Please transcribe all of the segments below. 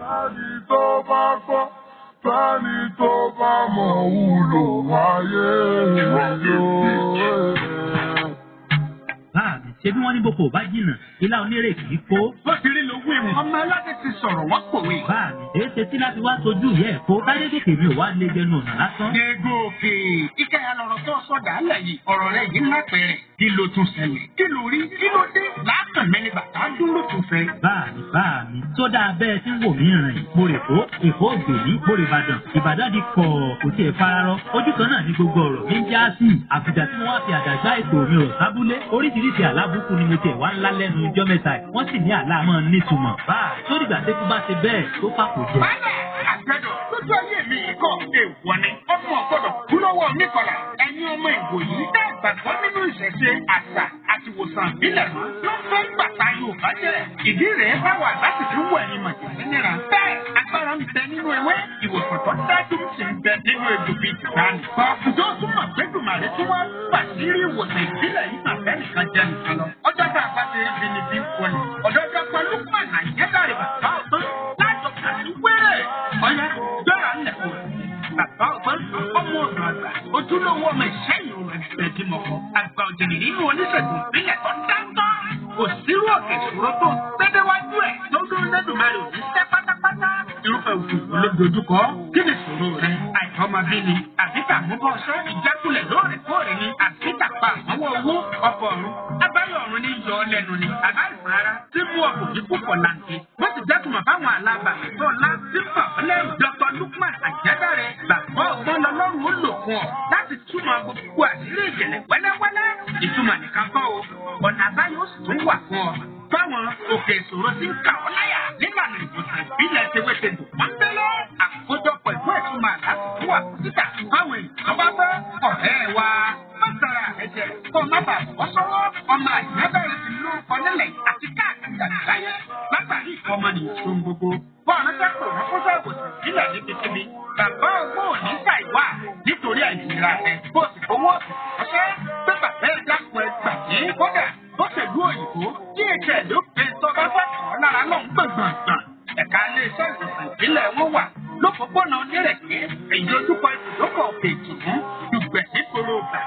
Fẹ́ni tó bá gbọ́, fẹ́ni tó bá mọ̀ wúlò wáyé ìrìnlò. Báàmì ṣé bí wọ́n ní boko bá jìnnà ilá onírè kì í kó. Bó ti rí lówó ìwọ̀n. Ọmọ aládé ti sọ̀rọ̀ wọ́n pòwe. Báàmì èé ṣe tí láti wá sojú ìyá ẹ̀ kó Táyégòkè mi ò wá lé gbẹnu ọ̀nà lásán. Dégòkè. Ìkẹyà lọ̀rọ̀ tó sọ̀dà á lẹ̀ yìí. Ọ̀rọ̀ rẹ̀ yìí má pẹ̀rẹ̀. Kí ló tún ṣẹlẹ̀? Kí ló rí? Kí ló dé? Láàkàn mẹ́ni bàtà dúró tún fẹ́. Báàmì tó dáa bẹ́ẹ̀ tí ń wò mí rìn. Mo rè kó Èkó ògbèmí mo rè Ìbàdàn. Ìbàdàn di kọ̀ kò tiẹ̀ fararọ. Ojú kan náà ní gbogbo ọ̀rọ̀ mi ń já sí. Àfìjà tí mo wá fi àdàgbà ètò mi rọ̀ sábúlé. Oríṣiríṣi àlábùkù ni mo tiẹ̀ wá ńlá lẹ́nu ijọ́ mẹ́ta yìí. Wọ́n sì ní àlá máa ń nítumọ̀. Tó dìgbà tẹ́kú bá ṣe bẹ́ẹ̀ tó fàkó jẹ. Bálẹ̀ àgbẹ̀dọ̀ lójú ayé mi kọ́ èèwọ̀ ni. Ọmọ ọ̀gbọ́dọ̀ kú lọ́wọ́ Níkọ̀lá. Ẹ̀yin ọmọ ìwò yìí dá ìgbàgbọ́ nínú ìṣẹ̀ṣe àṣà àti ìwòsàn ìbílẹ̀ ló fẹ́ gbàtà Yorùbá jẹ́. Ìdí rẹ̀ báwa láti fi wọ ẹ̀yin màjèlé níra. Bẹ́ẹ̀ agbára ń bẹ nínú ewé. Ìwòsàn tó dájú sì ń bẹ nínú egbò bíi tìgbàanì. Ọ̀fùjọ́ túmọ̀ gbẹ́dùmarè tí wọ́n pàṣírí ìwòsàn ìbílẹ̀ yìí máa fẹ́ nìkan jẹ́ nìkan lọ. Ọjọ́ tá a bá ti rí ni bí wọlé. Ọ̀dọ́jọ́ pẹ̀lú pààlà ìyẹ́dàrí bàbá ọ̀gbọ́n lájọ kàní wẹ́rẹ̀. Ọ̀yá gbẹ́ra ńlẹ̀ kò bàbá ọ̀gbọ́n ọmọ ọ̀dọ̀ àgbà ojúlówó ọmọ ìṣẹ́yìn òun ẹ̀fẹ̀ mọ̀kọ́. Àgbà òjìnì nínú oníṣègùn ìbílẹ̀ tó dáńtọ́. Kò sírú ọ̀kẹ́ ìṣòro tó gbẹ́dẹ́wájú ẹ̀ lọ́dún lẹ́dùnmáre òní sẹ́ pátápátá. Irúfẹ́ òkú ló dojúkọ. Kí ni ìṣòro rẹ̀? Àìtọ́mọbí ni àbíkà múbọ̀ṣẹ́ ìjákulẹ̀ lóòrèkóòrè ni àbíkà pa àwọn owó ọkọ̀ ọ̀run. Abáyọ̀ ọ̀run ní yọ ọ lẹ́nu ni àbáyọ̀ ara tí mú ọkọ̀ ní púpọ̀ làǹtẹ̀. Wọ́n ti jẹ́kùmọ̀ báwọn alábà tó ńlá tí fàfẹ́lẹ́rù Dr. Lukman Àjẹ́dáre bàbá ọ̀gbọ́n lọ́lọ́run ó lò fún ọ láti túmọ̀ gbogbo àṣírí ìjìnlẹ̀ wẹ́lẹ́wẹ́lẹ́. Ìtumọ̀ nìkan kọ́ o, ọ̀nà àbáyọ̀ ó sì tún wà fún ọ. Fáwọn òkè ìṣòro tí ń kà ọ́ láyà nílànà ìwòsàn ìbílẹ̀ tewétedò pọ́ńpẹ́lẹ́. Àkójọpọ̀ ìwé ìtumọ̀ àláti wà títà fáwọn èèyàn bá fẹ́ ọ̀rẹ́ wa. Mọ́tàrà ẹ̀jẹ̀ kó má bàa bọ́ sọ́wọ́. Ọmọ Àjẹ́dáre ti ló kọ nílẹ̀ àti káàkiri àgbáyé látàrí ìfọmọnìyàn tó ń gbogbo. Bọ́ọ̀lù sẹ́kọ̀ọ́ rọ́pọ́sẹ̀ ìwòsàn ìbílẹ̀ níbikíbi. Bàbá ọgbọ́n ò ní ṣàìwá nítorí àìlera rẹ̀. Bó sì fowó ọ̀sẹ̀ pé bàbá ẹ̀ dákun ẹ̀ gbà ní kódà bó ṣèlú òyìnbó kí ètò ẹ̀ ló pe tó bá fẹ́ kàn án lára lọ́hùn gbọ̀ngbọ̀ngbọ̀n. Ẹ̀ka iléeṣẹ́ ìwòsàn ìbílẹ̀ wọn wà lópòpónà onírèké èyí ojúkọ ìdókòwò òkè ìtùnú dùgbẹ̀ nígboro Ìbàdàn.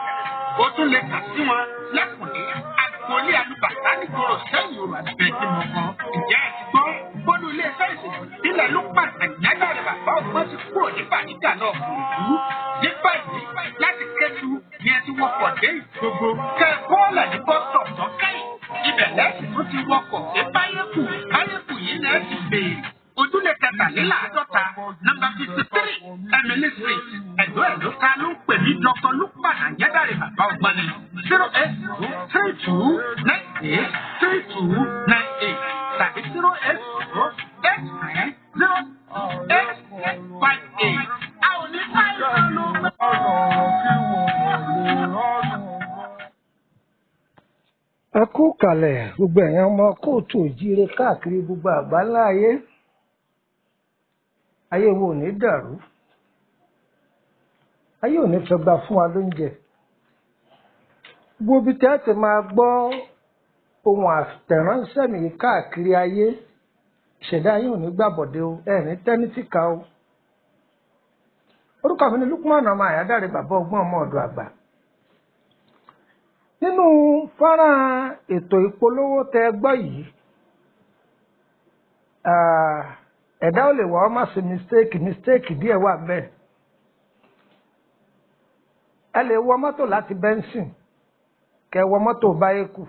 Ó tún lè kà sí wọn lẹ́kùnlé agboolé alùbàtà nígboro sẹ́yìn òrò àtìgbẹ́ tí mo kọ́. Ǹjẹ́ ẹ ti gbọ́? Bólú iléeṣẹ́ ìṣègùn ìbílẹ̀ ló pàṣẹ ìyájáde bàbá ọgbọ́n ti kúrò nípa nígbà náà fún ìlú. Nípa ìlú láti Kétu ni ẹ ti wọkọ̀ dé Ìgbogbo. Kẹ́ ẹ bọ́ọ̀lẹ̀ ní bọ́sọ̀ tó kẹ́yìn. Ibẹ̀ lẹ́sìn tó ti wọkọ̀ dé Báyẹ̀kù. Báyẹ̀kù yìí náà ti béèrè. Ojúlé kẹtàléláàádọ́ta nọ́mbà 53 Emily Street Ẹ̀dọ́ ká ló ń pè ní Dr. Lukman Àjẹ́dáre bàbá ọgbọ́n ni 08032983298 tàbí 080890858. A ò ní báyìí lọ. Ẹ kú kalẹ̀ gbogbo ẹ̀yàn ọmọ kóòtù òjíire káàkiri gbogbo àgbáńlá ayé. Ayé wo ò ní dàrú. Ayé ò ní fẹ́ gba fún wa lóúnjẹ. Gbogbo ibi tí a ti máa gbọ́ ohun àtẹ̀ránṣẹ́ mi káàkiri ayé. Ìṣẹ̀dá ayé ò ní gbàbọ̀dé o, ẹ̀ ní tẹ́nítìkà o. Orúkọ mi ni Lukman ọmọ Àyádáre bàbá ọgbọ́n ọmọ ọ̀dọ̀ àgbà. Nínú fọ́nrán ètò ìpolówó tẹ gbọ́ yìí, ẹ̀dá ò lè wá ọmọ sí mistake díẹ̀ wà bẹ́ẹ̀. Ẹ lè wọ mọ́tò láti Benson, kẹ wọ mọ́tò Báyẹ̀kù,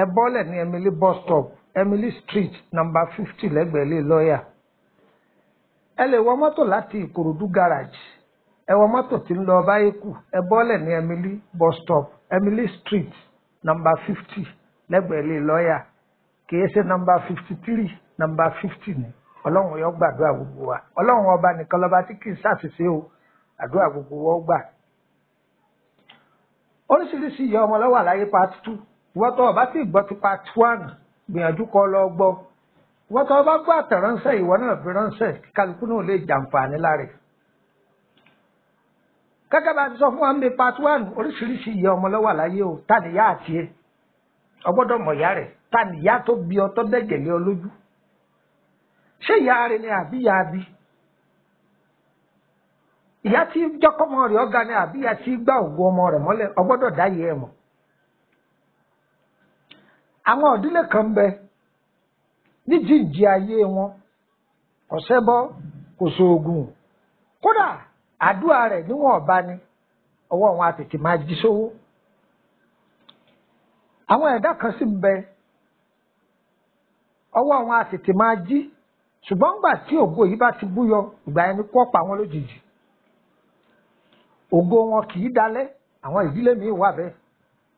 ẹ bọ́lẹ̀ ní Emily bus stop, Emily Street number 50 lẹ́gbẹ̀ẹ́ ilé lọ́ọ̀yà. Ẹ lè wọ mọ́tò láti Ìkòròdú garage, ẹ wọ mọ́tò tí ń lọ Báyẹ̀kù, ẹ bọ́lẹ̀ ní Emily bus stop, Emily Street number 50 lẹ́gbẹ̀ẹ́ ilé lọ́ọ̀yà. Kìí ṣe number 53 number 50 ni. Ọlọ́run yóò gbàdúrà gbogbo wa. Ọlọ́run ọba nìkan lọ́ba tí kì í ṣàṣìṣe o, àdúrà gbogbo wa gbà. Oríṣiríṣi ìyá ọmọ lọ́wọ́ àlàyé part 2. Ìwọ́n tó ọba tí gbọ́ ti part 1 gbìyànjú kọ́ lọ gbọ́. Ìwọ́n tó ọba gbọ́ àtẹ̀ránṣẹ́ ìwọ náà fi ránṣẹ́ kí kálukú náà lè jàǹfààní láre. Gẹ́gẹ́ bá ti sọ fún wa ní part 1 oríṣiríṣi ìyá ọmọ lọ́wọ́ àlàyé o, tàníyá àti ẹ̀. Ọgbọ́dọ̀ mọ̀ ìyá rẹ̀, tàníyá tó bí ọ tó dẹ̀gẹ̀lẹ́ ọ lójú. ṣé ìyá rẹ̀ ni àbí ìyá bí ìyá tí jọ́kọ́mọ rẹ̀ ọ̀gá ni àbí ìyá tí gbá ògo ọmọ rẹ̀ mọ́lẹ̀ ọgbọ́dọ̀ dáyé ẹ̀ mọ̀. àwọn ìdílé kan bẹ ní jíjí ayé wọn kò ṣẹbọ kò ṣoògùn kódà àdúrà rẹ̀ níwọ̀n ọba ni ọwọ́ wọn á tètè máa jí sówó. àwọn ẹ̀dá kan sì ń bẹ ọwọ́ wọn á tètè máa jí ṣùgbọ́n nígbà tí ògo yìí bá ti búyọ ìgbà yẹn ni kó pa wọn lójijì. ògo wọn kì í dalẹ̀ àwọn ìdílé míì wà bẹ́ẹ̀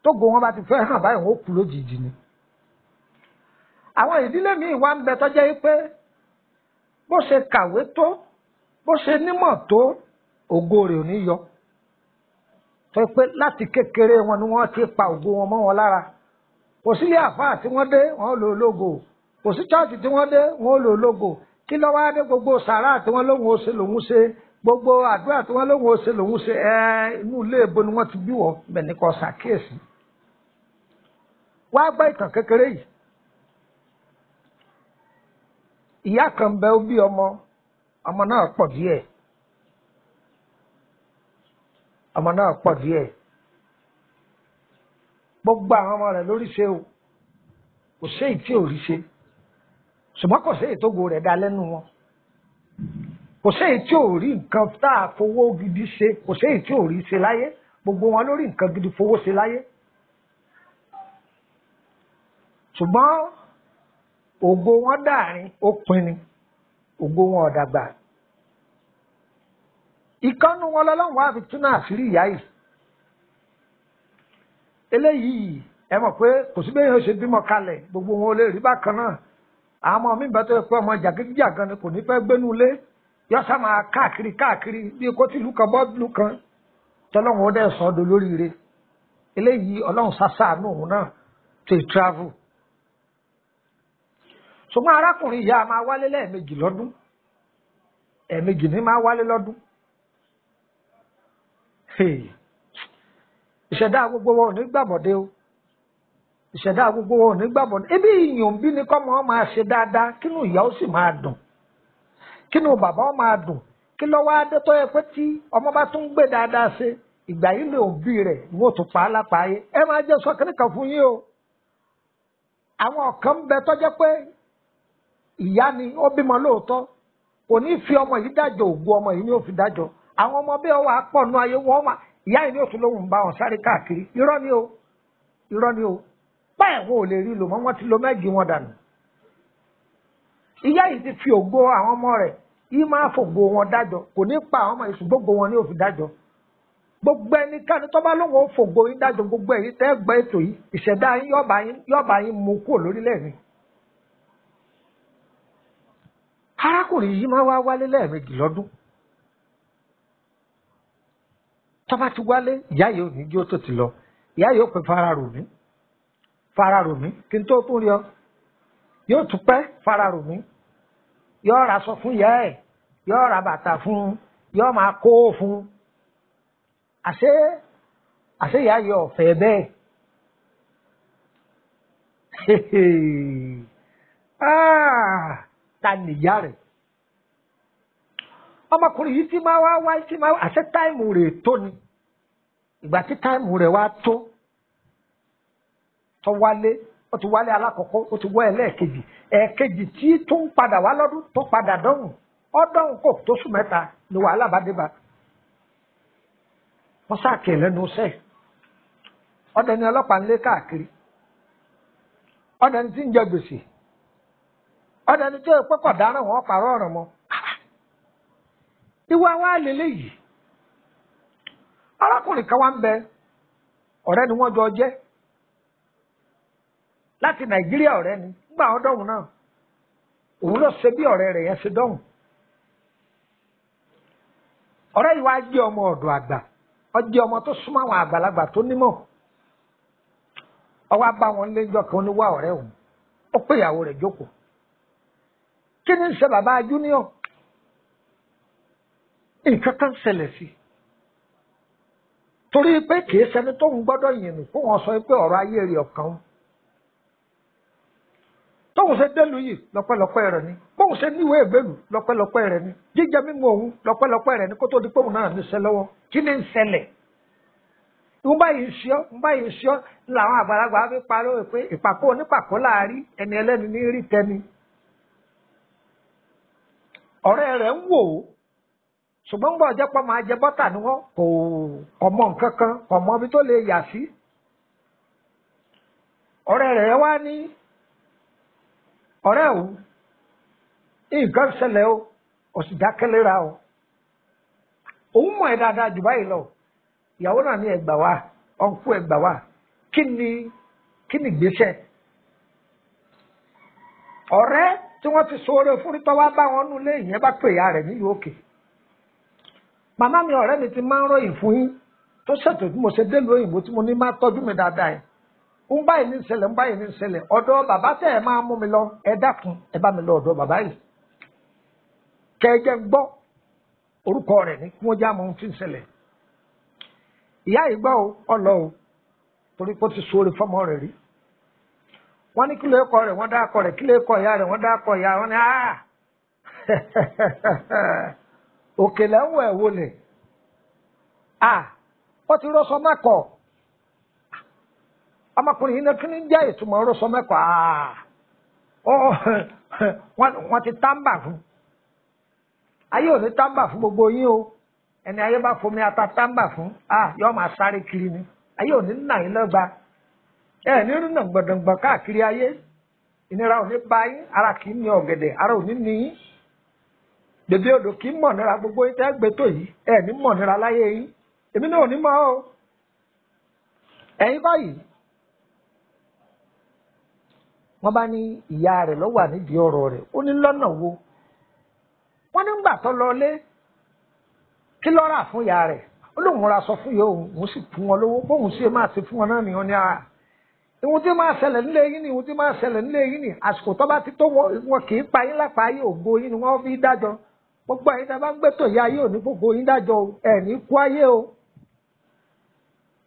tógo wọn bá ti fẹ́ hàn báyìí wọn ó kú lójijì ni. àwọn ìdílé míì wà ń bẹ tó jẹ́ pé bó ṣe kàwé tó bó ṣe nímọ̀ tó ògo rẹ̀ ò ní yọ. tó pé láti kékeré wọn ni wọ́n ti pa ògo wọn mọ́ wọn lára. kò sílé àfáà tí wọ́n dé wọ́n lò lógo kò sí chọ́ọ̀tì tí wọ́n dé wọ́n lò lógo kí ló wá dé gbogbo sàrà tí wọ́n lóhùn ó ṣe lòún ṣe gbogbo àdúrà tí wọ́n lóhùn ó ṣe lòún ṣe inú ilé ìbò ni wọ́n ti bí wọ́n bẹ̀ ní kò ṣàkíyèsí. wá gbọ́ ìtàn kékeré yìí. ìyá kan bẹ ó bí ọmọ náà pọ̀ díẹ̀ ọmọ náà pọ̀ díẹ̀ gbogbo àwọn ọmọ rẹ̀ lórí ṣe o kò séyìí tí ò rí ṣe ṣùgbọ́n kò séyìí tó go rẹ̀ dá lẹ́nu wọn kò séyìí tí ò rí nǹkan tá a fowó gidi ṣe kò séyìí tí ò rí ṣe láyé gbogbo wọn lórí nǹkan gidi fowó ṣe láyé ṣùgbọ́n ògo wọn dàrin ó pin ni ògo wọn ọ̀dàgbà ìkànnù wọn lọ́lọ́run wá fi túnú àṣírí ìyá yìí eléyìí ẹ mọ̀ pé kò sí bẹ́ẹ̀ yóò ṣe bímọ kalẹ̀ gbogbo wọn ò lè rí bákan náà àwọn ọmọ mi bẹ́ẹ̀ tó yẹ pé ọmọ jàgídíjàgan ni kò ní fẹ́ gbénú ilé yọ́sà máa káàkiri bí kò tí ìlú kan bọ́ ìlú kan tọ́lọ́run ó dẹ̀ sọ ọ́ dolóríire eléyìí ọlọ́run ṣàṣàánú òun náà tó travel ṣùgbọ́n arákùnrin ìyá máa wálé lẹ́ẹ̀mejì lọ́dún ẹ̀ẹ̀mejì ní máa wálé lọ́dún ìṣẹ̀dá gbogbo wọn ò ní gbàbọ̀dé o ìṣẹ̀dá gbogbo wọn ò ní gbàbọ̀dé ebi ìyàn bí ni kọ́mọ wọn máa ṣe dáadáa kínú ìyá ó sì máa dùn kínú bàbá wọn máa dùn kí lọ́wọ́ adé tó yẹ pé tí ọmọ bá tún gbé dáadáa ṣe ìgbà yìí lè òbí rẹ̀ ni wọ́n tún pa á lápáyé ẹ máa jẹ́ sọ kíníkan fún yín o àwọn kan bẹ tó jẹ́ pé ìyá ni ó bímọ lóòótọ́ kò ní fi ọmọ yìí dájọ́ ògo ọmọ yìí ni ó fi dájọ́ àwọn ọmọ bí ọwọ́ àpọ̀nù ayé wọn wà ìyá yìí ni ó tún lóhùn bá wọn sáré káàkiri irọ́ ni o báyìí wọn ò lè rí lò mọ́ wọn ti lo mẹ́gì wọn dànù ìyá yìí ti fi ògo àwọn ọmọ rẹ̀ yìí máa fògo wọn dájọ́ kò ní pa àwọn ọmọ yìí gbogbo wọn ni ó fi dájọ́ gbogbo ẹnikẹ́ni tó bá lóhùn ó fògo yín dájọ́ gbogbo ẹ̀yin tẹ́ gbọ́ ètò yìí ìṣẹ̀dá yín yọ̀ọ̀bà yín mú kúrò lórílẹ̀ ni. arákùnrin yìí máa wá wálé lẹ́ẹ̀mejì lọ́dún tó bá ti wálé ìyá yìí ò ní jí ó tó ti lọ ìyá yìí ó pe fara rò mí kí n tó tún rí ọ yóò tún pẹ́ fara rò mí yóò ra aṣọ fún ìyá ẹ̀ yóò ra bàtà fún yóò máa kó fún àṣé ìyá yìí ọ̀fẹ́ bẹ́ẹ̀ ta nìyá rẹ̀ ọmọkùnrin yìí tí máa wá tí máa àṣẹ táìmù rẹ̀ tó ni ìgbà tí táìmù rẹ̀ wá tó wálé ó ti wálé alákọ̀ọ́kọ́ ó ti wọ́ ẹ̀ẹ̀kejì tí tó ń padà wá lọ́dún tó padà dọ́hùn ọdọ́hùn kò tó sùn mẹ́ta ni wàhálà bá dé bá wọ́n sáàkì lẹ́nu sẹ́ẹ̀ ọdẹ ni ọlọ́pàá ń lé káàkiri ọdẹ ni tí ń jẹ gbèsè ọdẹ ni tí ó pẹ́kọ̀ dáràn wọ́n pààrọ̀ ọ̀ràn mọ́ ìwà wa lélẹ̀ yìí arákùnrin kan wá ń bẹ ọ̀rẹ́ ni wọ́n jọ jẹ́ láti Nàìjíríà ọ̀rẹ́ ni nígbà wọn dọ̀hùn náà òun ló ṣe bí ọ̀rẹ́ rẹ̀ yẹn ṣe dọ̀hùn ọ̀rẹ́ yìí wá jẹ́ ọmọ ọ̀dọ̀ àgbà ó jẹ́ ọmọ tó súnmọ́ àwọn àgbàlagbà tó nímọ̀ ó wá bá wọn léjọ́ kan ní wá ọ̀rẹ́ òun ó pé ìyàwó rẹ̀ jókòó kí ni ń ṣe bàbá júníọ̀ nǹkan kan ṣẹlẹ̀ sí torí pé kìí ṣẹni tó ń gbọ́dọ̀ yìn nù kó wọn sọ pé ọ̀rọ̀ ayé rẹ̀ ọ̀kan tó bóun ṣe délu yìí lọ́pẹ́lọpẹ́ rẹ̀ ni bóun ṣe níwèé ìgbèlú lọ́pẹ́lọpẹ́ rẹ̀ ni jíjẹ mímu òun lọ́pẹ́lọpẹ́ rẹ̀ ni kó tó di póun náà níṣẹ́ lọ́wọ́ kí ni ń ṣẹlẹ̀ ń báyìí ń ṣe ọ́ làwọn àgbàlagbà fi parí pé ìpàkó onípàkó láàrí ẹni ẹlẹ́ni ní rí tẹni ọ̀rẹ́ rẹ̀ ń wò ó ṣùgbọ́n ń bọ̀ jẹ́ pọ́ máa jẹ bọ́tà ni wọ́n kò ọmọ nǹkan kan ọmọ ibi tó lè yà sí ọ̀rẹ́ rẹ̀ wá ní ọ̀rẹ́ òun nǹkan ṣẹlẹ̀ o òsì dákẹ́lẹ́ra o òun mọ̀ ẹ́ dáadáa jù báyìí lọ ìyàwó náà ní ẹgbà wá ọ̀nkú ẹgbà wá kí ni ìgbésẹ̀ ọ̀rẹ́ tí wọ́n ti sóore fún tọ́ wá bá wọn nulẹ̀ ìyẹn bá pè ya rẹ̀ nílùú òkè màmá mi ọ̀rẹ́ mi ti máa ń ròyìn fún yín tó ṣètò tí mo ṣe dé lóyìnbó tí mo ní máa tọ́jú mi dáadáa yẹn ń báyìí ní ìṣẹ̀lẹ̀ ọ̀dọ̀ bàbá tẹ́ ẹ máa mú mi lọ ẹ dákun ẹ bá mi lọ ọ̀dọ̀ bàbá yìí kẹ́ẹ̀jẹ̀ gbọ́ orúkọ rẹ̀ ní kí wọ́n já mọ ohun tí ń ṣẹlẹ̀ ìyá yìí gbọ́ ọlọ́ o torí pé ó ti sóore fọ́mọ rẹ̀ rí wọ́n ní kí ló kọ rẹ̀ wọ́n dá akọ rẹ̀ kí ló kọ ìyá rẹ̀ wọ́n dá akọ ìyá wọn ni òkèlè ń wọ ẹ̀wò lẹ̀ ó ti rọ́ṣọ mẹ́kọ̀ọ́ ọmọkùnrin yìí ní kí ni jẹ́ ìtumọ̀ rọ́ṣọ mẹ́kọ̀ọ́ wọ́n ti tábà fún ayé ò ní tábà fún gbogbo yín o ẹni ayé bá fomi ata tábà fún yóò máa sáré kiri ni ayé ò ní nà yín lọ́gba ní rìnnà gbọ̀dọ̀gbọ̀ káàkiri ayé ìnira ò ní bá yín ara kì í ní ọ̀gẹ̀dẹ̀ ara ò ní ní yín bèbí odò kì í mọ̀ nira gbogbo yín tẹ́ gbé tó yìí ní mọ̀ nira láyé yín èmi náà ò ní mọ̀ o ẹ̀yin báyìí wọ́n bá ní ìyá rẹ̀ ló wà nídìí ọ̀rọ̀ rẹ̀ ó ní lọ́nà wo wọ́n nígbà tó lọlé kí ló rà fún ìyá rẹ̀ ó lóun ra sọ fún ìyá òun sì fún wọn lówó bóun sì máa ṣe fún wọn náà nìyẹn ní ara ìwọ̀n tí máa ṣẹlẹ̀ nílé yín ni ìwọ̀n tí máa ṣẹlẹ̀ nílé yín ni àsìkò tó bá ti tó wọn kì í pa yín lápá ayé ògo yín ni wọ́n fi dájọ́ gbogbo ẹ̀yin tá a bá ń gbé tò yá ayé òní gbogbo yín dájọ́ ẹ̀ ní kú ayé o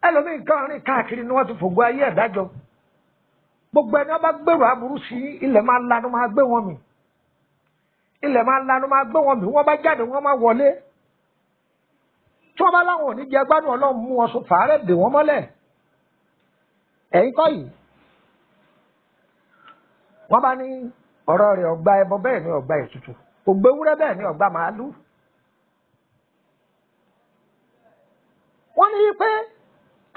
ẹlòmíì kan rìn káàkiri ni wọ́n ti fògo ayé ẹ̀ dájọ́ gbogbo ẹni wọ́n bá gbèrò aburú sí ilẹ̀ máa lanu máa gbé wọn mì ilẹ̀ máa lanu máa gbé wọn mì wọ́n bá jáde wọ́n máa wọlé tí wọ́n bá láwọn ò ní jẹ gbádùn ọlọ́run mú wọn sọ fàárẹ̀ dè wọ́n mọ́lẹ̀ ẹ̀yin kọ́ yìí wọ́n bá ní ọ̀rọ̀ rẹ̀ ọgbà ẹbọ bẹ́ẹ̀ ni ọgbà ètùtù kò gbé ewúrẹ́ bẹ́ẹ̀ ni ọgbà màálù wọ́n ní pé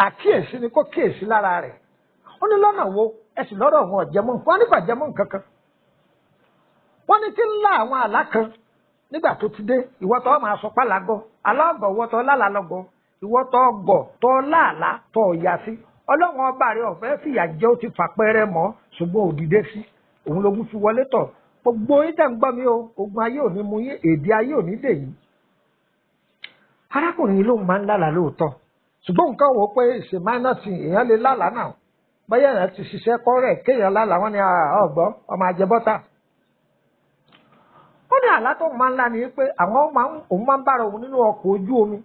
àkíyèsí ni kó kíyèsí lára rẹ̀ ó ní lọ́nà wo ẹ̀sìn lọ́rọ̀ wọn ọ̀jẹ̀mọ́ wọ́n nípa jẹ́mọ́ nǹkan kan wọ́n ní tí ń lá àwọn àlá kan nígbà tó ti dé ìwọ́tọ́ máa sọ pálágọ́ aláàgọ̀ ìwọ́tọ́ lálàlọ́gọ́ ìwọ́tọ́ gọ̀ tọ́ láàlá tọ́ ọ̀yà sí ọlọ́run ọba rẹ̀ ọ̀fẹ́ fìyà jẹ́ ó ti fàpẹ́rẹ́ mọ́ ṣùgbọ́n òdìdé sí òun lógún fi wọlé tọ̀ gbogbo yín tẹ̀ ń gbọ́ mi o ogun ayé òní mú yín èdè ayé òní dè yín arákùnrin yìí lóun máa ń lálàá lóòótọ́ ṣùgbọ́n nǹkan wò pé ṣe máínọ́ọ̀tì èèyàn lè lálàá náà báyà èèyàn ti ṣiṣẹ́ kọ́ rẹ̀ kéèyàn lálàá wọn ni ọgbọ́ ọmọ àjẹbọ́tà ó ní àlá tó máa ń lá ni pé òun máa ń bára òun nínú ọkọ̀ ojú omi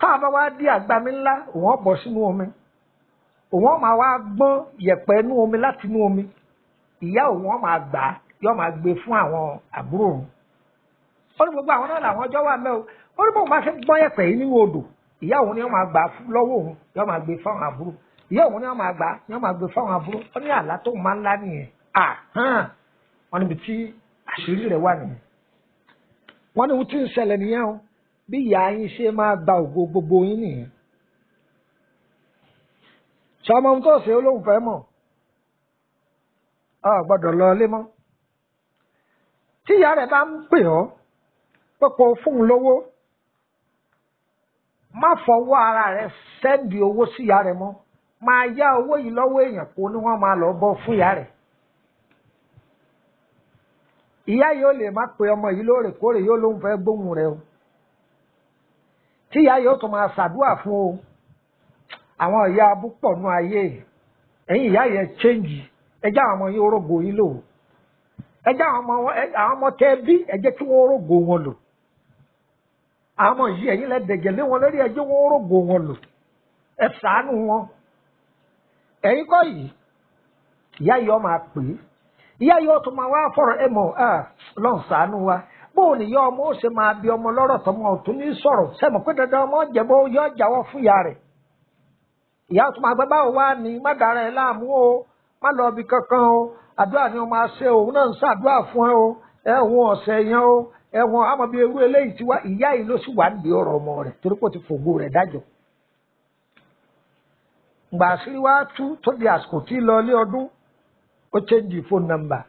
káwọn bá wá dí àgbàmí ńlá òun bọ̀ sínú omi òun máa wá gbọ́n yẹ̀pẹ̀ inú omi láti inú omi ìyá òun máa gbà á yóò máa gbé fún àwọn àbúrò òun ó ní gbogbo àwọn náà làwọn ọjọ́ wà mẹ́ o ó ní bóun bá ṣe gbọ́n yẹ̀pẹ̀ yìí nínú odò ìyá òun ni wọ́n máa gbà lọ́wọ́ òun yóò máa gbé fáwọn àbúrò ìyá òun ni wọ́n máa gbà yóò máa gbé fáwọn àbúrò ó ní àlá tó máa ń lá nìyẹn wọ́n níbi tí àṣírí rẹ̀ wà nìyẹn wọ́n ní ohun tí ń ṣẹlẹ̀ nìyẹn o bí ìyá yín ṣe máa gba ògo gbogbo yín nìyẹn ṣọmọ ohun tó ṣe olóhùn fẹ́ mọ̀ ọ gbọ́dọ̀ lọ ilé mọ́ tí ìyá rẹ̀ bá ń pè ọ́ pé kó fún un lówó má fọwọ́ ara rẹ̀ sẹ́ndì owó sí ìyá rẹ̀ mọ́ máa yá owó yìí lọ́wọ́ èèyàn kó ní wọ́n máa lọ bọ́ fún ìyá rẹ̀ ìyá yóò lè má pe ọmọ yìí lóòrèkóòrè yóò lóun fẹ́ gbóhùn rẹ̀ o tí ìyá yóò tún máa ṣàdúrà fún o àwọn ìyá abúpọ̀ nú ayé ẹ̀yin ìyá yẹn change ẹjẹ́ àwọn ọmọ yìí orógbó yín lò ẹjẹ́ àwọn ọmọ tẹ́ bí ẹjẹ́ kí wọ́n orógbó wọn lò àwọn ọmọ yìí ẹ̀yin lẹ́dẹ̀gẹ̀ lé wọn lórí ẹjẹ́ wọ́n orógbó wọn lò ẹ ṣàánú wọn ẹ̀yin kọ́ yìí ìyá yìí ọmọ àpè ìyá yìí ọtún máa wá fọ̀rọ̀ ẹ mọ̀ Ọlọ́run ṣàánú wa bóun ni ìyá ọmọ ó ṣe máa bí ọmọ lọ́rọ̀ tọmọ ọ̀tún ní sọ̀rọ̀ sẹ́mu pé dandan ọmọ jẹ̀bọ́ yọ jáwọ́ fún ìyá rẹ̀ ìyá ọtún máa gbẹ báwo wá ní má dára ẹ láàmú o má lọ bí kankan o àdúrà ni wọn máa ṣe òun náà ń ṣàdúrà fún ẹ o ẹ̀wọ̀n ọ̀sẹ̀ yẹn o ẹ̀wọ̀n àmọ́ bí ewúrẹ́ eléyìí ti wá ìyá yìí ló sì wà nídìí ọ̀rọ̀ ọmọ rẹ̀ torí pé ó ti fògbó rẹ̀ dájọ́ gbà àṣírí wá tú tó di àsìkò tí lọ ilé ọdún ó change phone number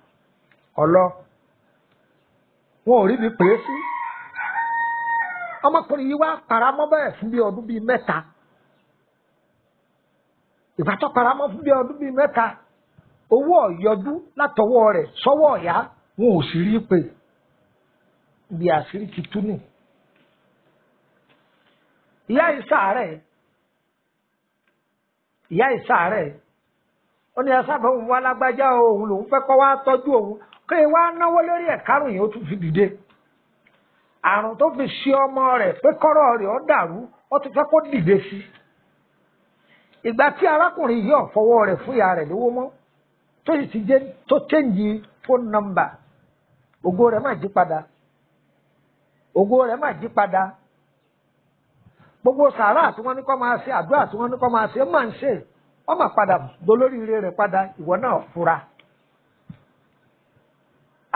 ọlọ wọn ò rí mi pè é sí ọmọkùnrin yìí wá paramọ́ bẹ́ẹ̀ fún bí ọdún bíi mẹ́ta ìgbà tó paramọ́ fún bí ọdún bíi mẹ́ta owó ọ̀yọ́dún látọwọ́ rẹ̀ sọ́wọ́ ọ̀yá wọn ò sì rí pé bí àṣírí ti tú nì ìyá ìsàárẹ̀ ó ní ẹsàbẹ̀ òun wá lágbájá òun lòun fẹ́ kọ́ wá tọ́jú òun kí ẹ wá náwó lórí ẹ̀kárùn yìí ó tún fi dìde àrùn tó fi ṣe ọmọ rẹ̀ pé kọ́rọ̀ rẹ̀ ó dàrú ó ti fẹ́ kó dìde sí ìgbà tí arákùnrin yìí ò fọwọ́ rẹ̀ fún ìyá rẹ̀ lówó mọ́ tó sì ti jẹ́ tó chẹ́ǹjì fóònù nọ́mbà ògo rẹ̀ máa jí padà gbogbo sàárà tí wọ́n ní kó máa ṣe àdúrà tí wọ́n ní kó máa ṣe máa ń ṣe wọ́n máa padà dolóríire rẹ̀ padà ìwọ náà fura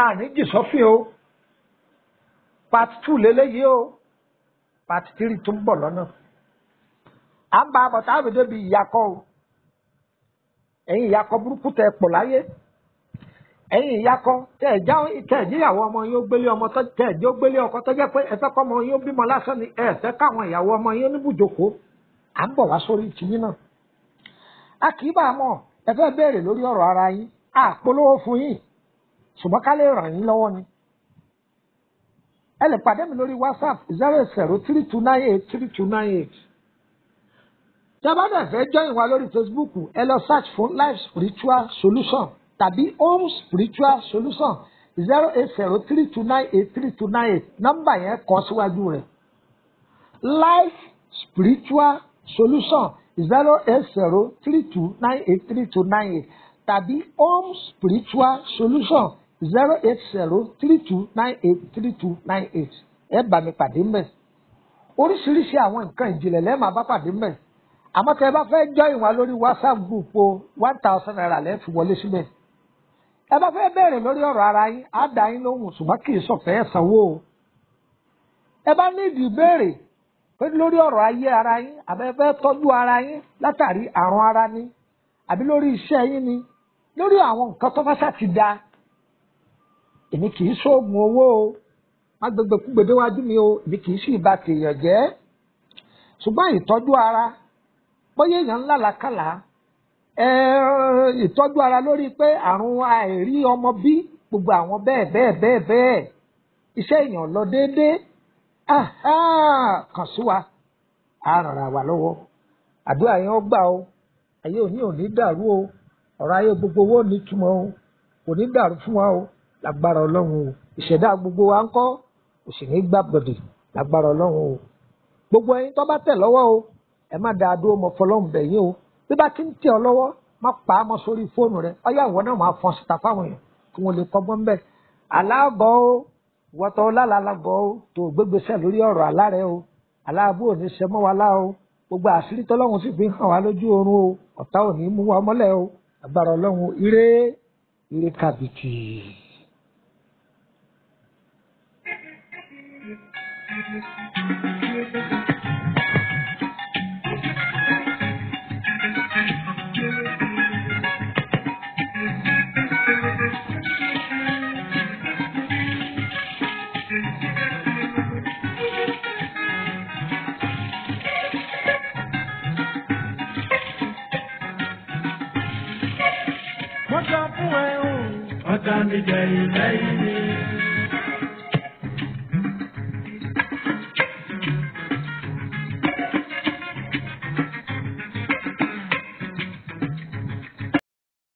àní jìsọ́fìn o part 2 lélẹ́yìí o part 3 tó ń bọ̀ lọ́nà à ń bá a bọ̀ táwọn èdè bíi ìyàkọ́ o ẹ̀yin ìyàkọ́ burúkú tẹ pọ̀ láyé ẹ̀yin ìyàkọ́ tẹ ìjíyàwó ọmọ yín ó gbélé ọmọ tẹ ìjó gbélé ọkọ tó jẹ́ pé ẹ fẹ́ kọ́ ọmọ yín ó bímọ lásán ni ẹ fẹ́ káwọn ìyàwó ọmọ yín oníbùjókòó à ń bọ̀ wá sórí tìyín náà a kì í bá a mọ̀ ẹ fẹ́ béèrè lórí ọ̀rọ̀ ara yín a polówó fún yín ṣùgbọ́n ká lè ràn yín lọ́wọ́ ni ẹ lè pàdé mi lórí WhatsApp 08032983298 tí a bá dẹ̀ fẹ́ join wa lórí Facebook ẹ lọ search fún Life Spiritual Solution tàbí Home Spiritual Solution 08032983298 nọ́mbà yẹn kọ síwájú rẹ̀ Life Spiritual Solution 08032983298 tàbí Home Spiritual Solution 08032983298 ẹ bá mi pàdé mbẹ̀ oríṣiríṣi àwọn nǹkan ìjìnlẹ̀ lẹ́ẹ̀ máa bá pàdé mbẹ̀ àmọ́ tẹ́ ẹ bá fẹ́ join wa lórí WhatsApp group o 1000 naira lẹ́ẹ̀ fi wọlé síbẹ̀ ẹ bá fẹ́ bẹ̀rẹ̀ lórí ọ̀rọ̀ ara yín á dá yín lóhùn ṣùgbọ́n kì í sọ̀fẹ́ ẹ̀ sanwó o ẹ bá ní ìdí ìbéèrè pé lórí ọ̀rọ̀ ayé ara yín àbẹ́ fẹ́ tọ́jú ara yín látàrí àrùn ara ni àbí lórí iṣẹ́ yín ni lórí àwọn nǹkan tó bá ṣàti da èmi kì í ṣoògùn owó o má gbẹgbẹ kú gbèdéwájú mi o èmi kì í sì bà tèèyàn jẹ́ ṣùgbọ́n ìtọ́jú ara bóyá èèyàn ńlá làkàlà ìtọ́jú ara lórí pé àrùn àìrí ọmọ bí gbogbo àwọn bẹ́ẹ̀ iṣẹ́ èèyàn lọ déédéé kàn sí wa á ràn ra wa lọ́wọ́ àdúrà yẹn ó gbà o ayé òní ò ní dàrú o ọ̀rọ̀ ayé gbogbo owó ní túmọ̀ o kò ní dàrú fún wa o lágbára ọlọ́run o ìṣẹ̀dá gbogbo wa ń kọ́ kò sì ní gbàgbọ́dẹ̀ lágbára ọlọ́run o gbogbo ẹyin tó bá tẹ̀ lọ́wọ́ o ẹ má dáa dúró mọ fọlọ́run bẹ̀ yín o bí bá ti ń tẹ̀ ọ lọ́wọ́ má pa á mọ́ sórí fóònù rẹ ọyá ìwọ náà máa fọ́n síta fáwọn èèyàn kí wọ́n lè kọ́gbọ́n bẹ́ẹ̀ aláàbọ̀ o ìwọ́tọ̀ lálàlágọ̀ o tó gbégbèsè lórí ọ̀rọ̀ àlá rẹ o aláàbò ò ní ṣe mọ́ wa lá o gbogbo àṣírí tọ́lọ́run sì fi hàn wá lójú oorun o ọ̀tá ò ní mú wa mọ́lẹ̀ o agbára ọlọ́run ire kàbìtì. Ọ̀tá mi jẹ ilẹ̀ yìí.